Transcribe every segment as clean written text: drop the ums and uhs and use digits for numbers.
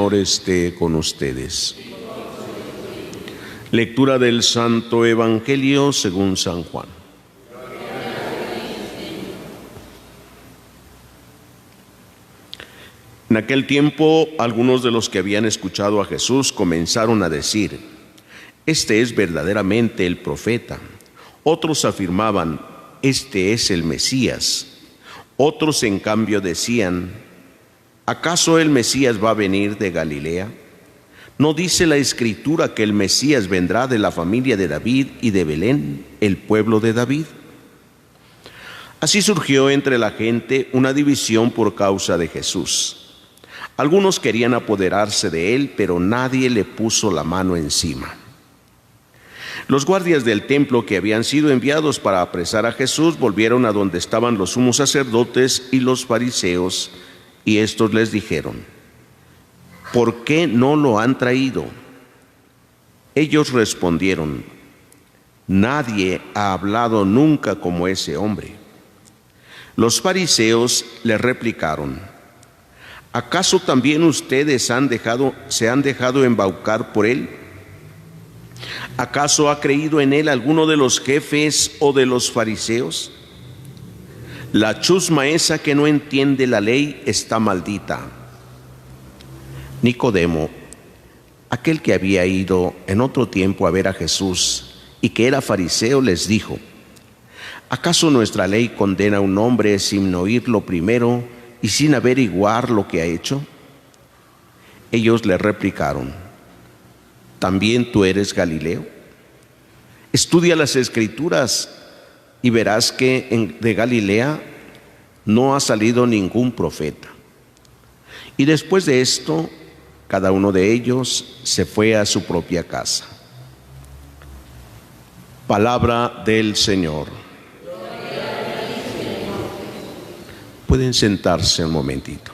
Señor esté con ustedes. Lectura del Santo Evangelio según San Juan. En aquel tiempo, algunos de los que habían escuchado a Jesús comenzaron a decir: «Este es verdaderamente el profeta». Otros afirmaban: «Este es el Mesías». Otros, en cambio, decían: ¿acaso el Mesías va a venir de Galilea? ¿No dice la Escritura que el Mesías vendrá de la familia de David y de Belén, el pueblo de David? Así surgió entre la gente una división por causa de Jesús. Algunos querían apoderarse de él, pero nadie le puso la mano encima. Los guardias del templo, que habían sido enviados para apresar a Jesús, volvieron a donde estaban los sumos sacerdotes y los fariseos, y estos les dijeron: ¿por qué no lo han traído? Ellos respondieron: nadie ha hablado nunca como ese hombre. Los fariseos le replicaron: ¿acaso también ustedes se han dejado embaucar por él? ¿Acaso ha creído en él alguno de los jefes o de los fariseos? La chusma esa que no entiende la ley está maldita. Nicodemo, aquel que había ido en otro tiempo a ver a Jesús y que era fariseo, les dijo: ¿acaso nuestra ley condena a un hombre sin oírlo primero y sin averiguar lo que ha hecho? Ellos le replicaron: ¿también tú eres Galileo? Estudia las Escrituras y verás que de Galilea no ha salido ningún profeta. Y después de esto, cada uno de ellos se fue a su propia casa. Palabra del Señor. Pueden sentarse un momentito.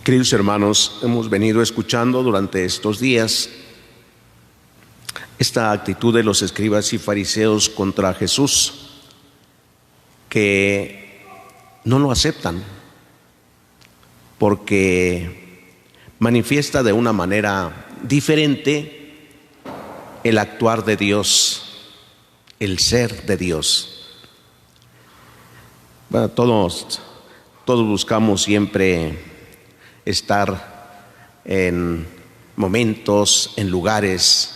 Queridos hermanos, hemos venido escuchando durante estos días esta actitud de los escribas y fariseos contra Jesús, que no lo aceptan porque manifiesta de una manera diferente el actuar de Dios, el ser de Dios. Bueno, todos buscamos siempre estar en momentos, en lugares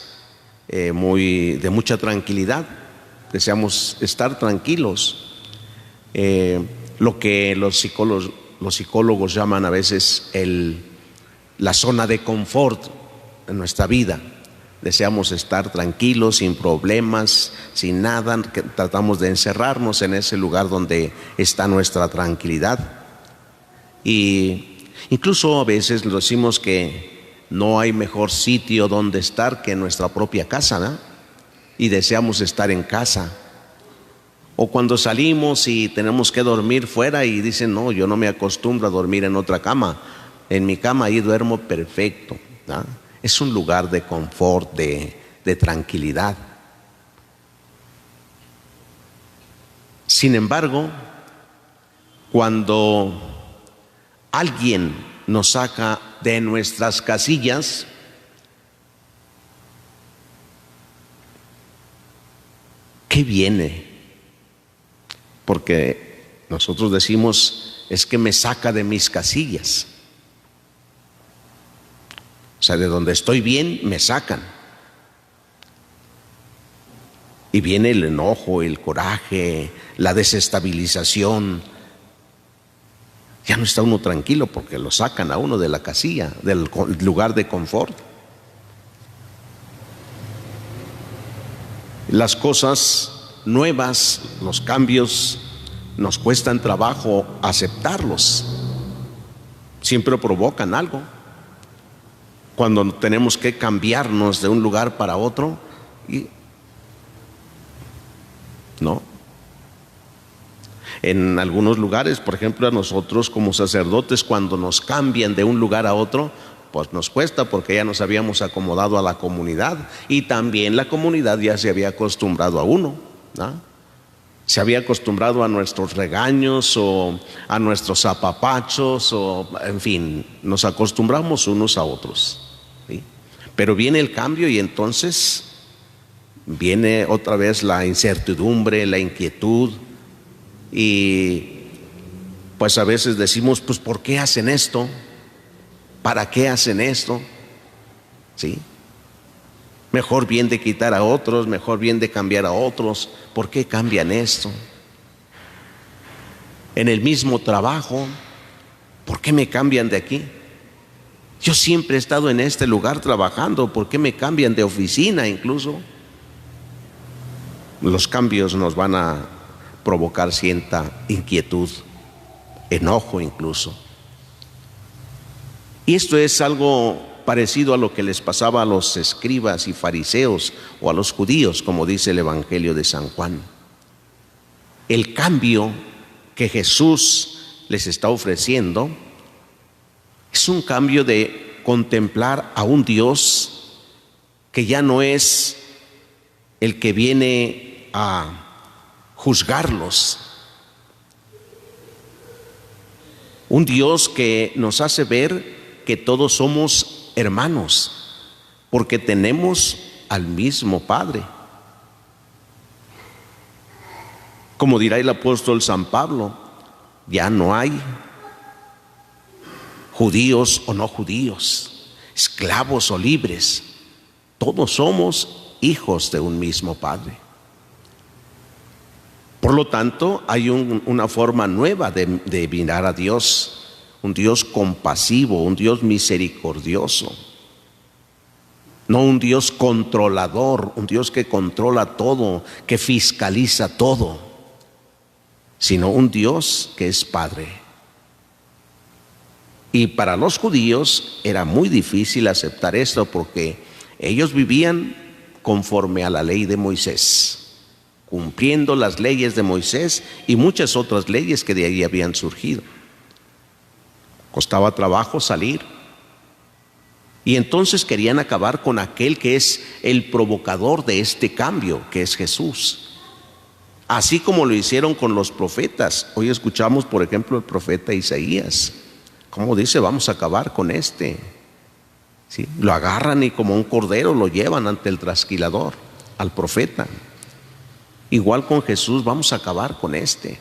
de mucha tranquilidad. Deseamos estar tranquilos. Lo que los psicólogos llaman a veces la zona de confort en nuestra vida. Deseamos estar tranquilos, sin problemas, sin nada. Tratamos de encerrarnos en ese lugar donde está nuestra tranquilidad. Y incluso a veces decimos que no hay mejor sitio donde estar que en nuestra propia casa, ¿no? Y deseamos estar en casa. O cuando salimos y tenemos que dormir fuera y dicen: no, yo no me acostumbro a dormir en otra cama. En mi cama ahí duermo perfecto, ¿no? Es un lugar de confort, de tranquilidad. Sin embargo, cuando alguien nos saca de nuestras casillas, ¿qué viene? Porque nosotros decimos: es que me saca de mis casillas. O sea, de donde estoy bien, me sacan. Y viene el enojo, el coraje, la desestabilización. Ya no está uno tranquilo porque lo sacan a uno de la casilla, del lugar de confort. Las cosas nuevas, los cambios, nos cuestan trabajo aceptarlos. Siempre provocan algo. Cuando tenemos que cambiarnos de un lugar para otro, ¿no? En algunos lugares, por ejemplo, a nosotros como sacerdotes, cuando nos cambian de un lugar a otro, Pues nos cuesta porque ya nos habíamos acomodado a la comunidad y también la comunidad ya se había acostumbrado a uno, ¿no? Se había acostumbrado a nuestros regaños o a nuestros apapachos o, en fin, nos acostumbramos unos a otros, ¿sí? Pero viene el cambio y entonces viene otra vez la incertidumbre, la inquietud y pues a veces decimos, pues ¿por qué hacen esto? ¿Para qué hacen esto? ¿Sí? Mejor bien de quitar a otros, mejor bien de cambiar a otros. ¿Por qué cambian esto? En el mismo trabajo, ¿por qué me cambian de aquí? Yo siempre he estado en este lugar trabajando, ¿por qué me cambian de oficina incluso? Los cambios nos van a provocar cierta inquietud, enojo incluso. Y esto es algo parecido a lo que les pasaba a los escribas y fariseos o a los judíos, como dice el Evangelio de San Juan. El cambio que Jesús les está ofreciendo es un cambio de contemplar a un Dios que ya no es el que viene a juzgarlos, un Dios que nos hace ver que todos somos hermanos, porque tenemos al mismo Padre. Como dirá el apóstol San Pablo, ya no hay judíos o no judíos, esclavos o libres, todos somos hijos de un mismo Padre. Por lo tanto, hay una forma nueva de mirar a Dios, un Dios compasivo, un Dios misericordioso, no un Dios controlador, un Dios que controla todo, que fiscaliza todo, sino un Dios que es Padre. Y para los judíos era muy difícil aceptar esto porque ellos vivían conforme a la ley de Moisés, cumpliendo las leyes de Moisés y muchas otras leyes que de ahí habían surgido. Costaba trabajo salir. Y entonces querían acabar con aquel que es el provocador de este cambio, que es Jesús. Así como lo hicieron con los profetas. Hoy escuchamos, por ejemplo, el profeta Isaías. ¿Cómo dice? Vamos a acabar con este. ¿Sí? Lo agarran y como un cordero lo llevan ante el trasquilador, al profeta. Igual con Jesús, vamos a acabar con este.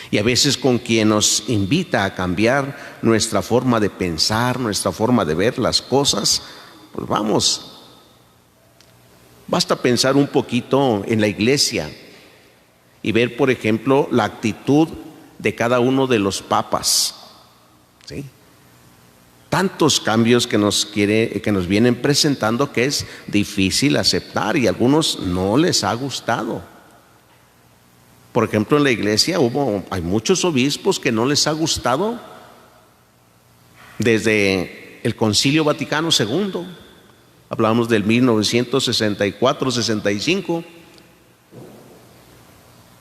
Y a veces con quien nos invita a cambiar nuestra forma de pensar, nuestra forma de ver las cosas, pues vamos. Basta pensar un poquito en la iglesia y ver, por ejemplo, la actitud de cada uno de los papas, ¿sí? Tantos cambios que nos vienen presentando que es difícil aceptar y a algunos no les ha gustado. Por ejemplo, en la iglesia hay muchos obispos que no les ha gustado desde el Concilio Vaticano II. Hablamos del 1964-65,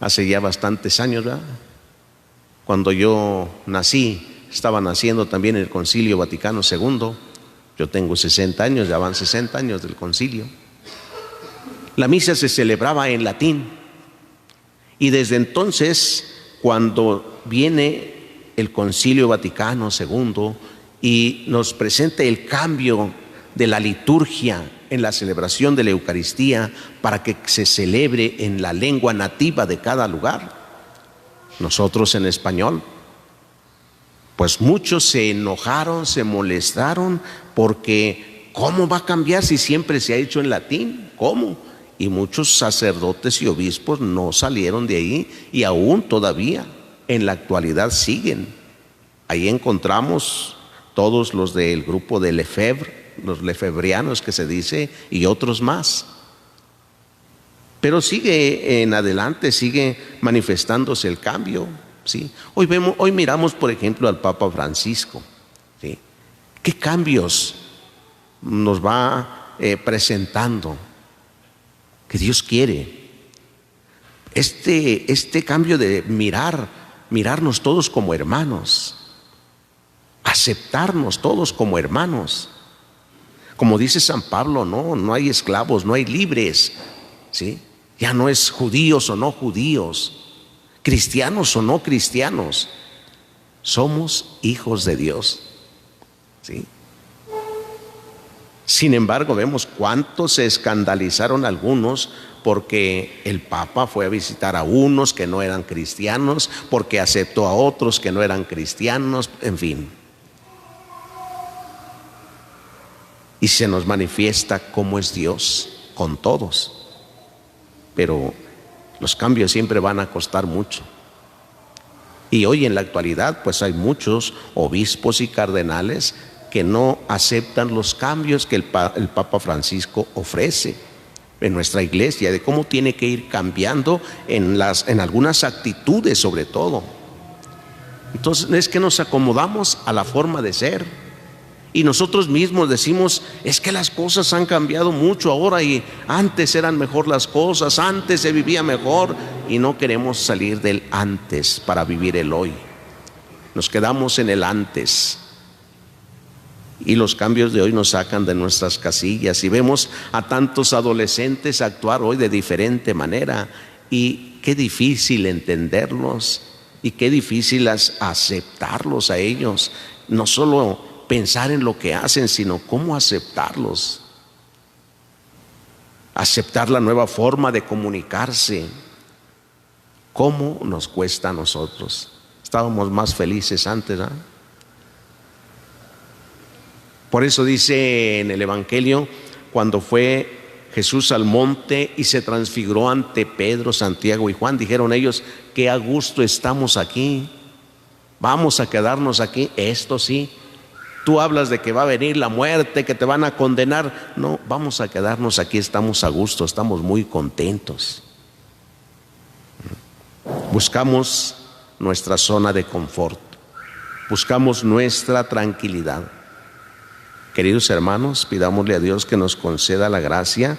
hace ya bastantes años, ¿verdad? Cuando yo nací, estaba naciendo también el Concilio Vaticano II. Yo tengo 60 años, ya van 60 años del concilio. La misa se celebraba en latín. Y desde entonces, cuando viene el Concilio Vaticano II y nos presenta el cambio de la liturgia en la celebración de la Eucaristía para que se celebre en la lengua nativa de cada lugar, nosotros en español, pues muchos se enojaron, se molestaron, porque ¿cómo va a cambiar si siempre se ha hecho en latín? ¿Cómo? Y muchos sacerdotes y obispos no salieron de ahí y aún todavía en la actualidad siguen. Ahí encontramos todos los del grupo de Lefebvre, los lefebrianos que se dice, y otros más. Pero sigue en adelante, sigue manifestándose el cambio, ¿sí? Hoy miramos, por ejemplo, al Papa Francisco, ¿sí? ¿Qué cambios nos va presentando? Que Dios quiere. Este cambio de mirarnos todos como hermanos. aceptarnos todos como hermanos. Como dice San Pablo, no hay esclavos, no hay libres, ¿sí? Ya no es judíos o no judíos, cristianos o no cristianos, somos hijos de Dios, ¿sí? Sin embargo, vemos cuánto se escandalizaron algunos porque el Papa fue a visitar a unos que no eran cristianos, porque aceptó a otros que no eran cristianos, en fin. Y se nos manifiesta cómo es Dios con todos. Pero los cambios siempre van a costar mucho. Y hoy en la actualidad pues hay muchos obispos y cardenales que no aceptan los cambios que el Papa Francisco ofrece en nuestra iglesia, de cómo tiene que ir cambiando en algunas actitudes sobre todo. Entonces es que nos acomodamos a la forma de ser. Y nosotros mismos decimos, es que las cosas han cambiado mucho ahora y antes eran mejor las cosas, antes se vivía mejor, y no queremos salir del antes para vivir el hoy. Nos quedamos en el antes. Y los cambios de hoy nos sacan de nuestras casillas y vemos a tantos adolescentes actuar hoy de diferente manera. Y qué difícil entenderlos y qué difícil aceptarlos a ellos. No solo pensar en lo que hacen, sino cómo aceptarlos. Aceptar la nueva forma de comunicarse. ¿Cómo nos cuesta a nosotros? Estábamos más felices antes, ¿eh? Por eso dice en el Evangelio, cuando fue Jesús al monte y se transfiguró ante Pedro, Santiago y Juan, dijeron ellos, qué a gusto estamos aquí, vamos a quedarnos aquí. Esto sí, tú hablas de que va a venir la muerte, que te van a condenar. No, vamos a quedarnos aquí, estamos a gusto, estamos muy contentos. Buscamos nuestra zona de confort, buscamos nuestra tranquilidad. Queridos hermanos, pidámosle a Dios que nos conceda la gracia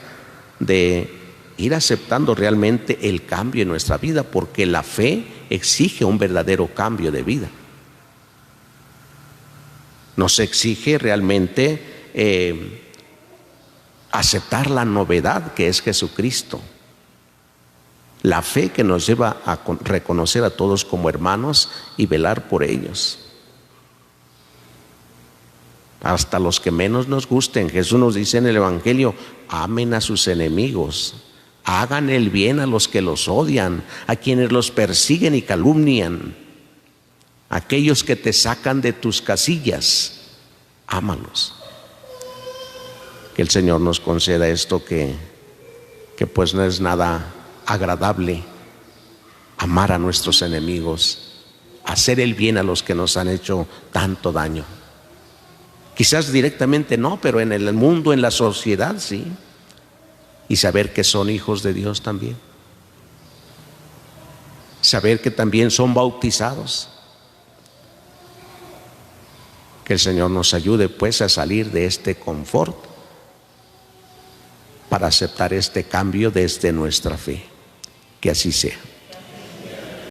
de ir aceptando realmente el cambio en nuestra vida, porque la fe exige un verdadero cambio de vida. Nos exige realmente aceptar la novedad que es Jesucristo. La fe que nos lleva a reconocer a todos como hermanos y velar por ellos. Hasta los que menos nos gusten. Jesús nos dice en el Evangelio, amen a sus enemigos, hagan el bien a los que los odian, a quienes los persiguen y calumnian, aquellos que te sacan de tus casillas, ámalos. Que el Señor nos conceda esto que pues no es nada agradable, amar a nuestros enemigos, hacer el bien a los que nos han hecho tanto daño. Quizás directamente no, pero en el mundo, en la sociedad, sí. Y saber que son hijos de Dios también. Saber que también son bautizados. Que el Señor nos ayude pues a salir de este confort para aceptar este cambio desde nuestra fe. Que así sea.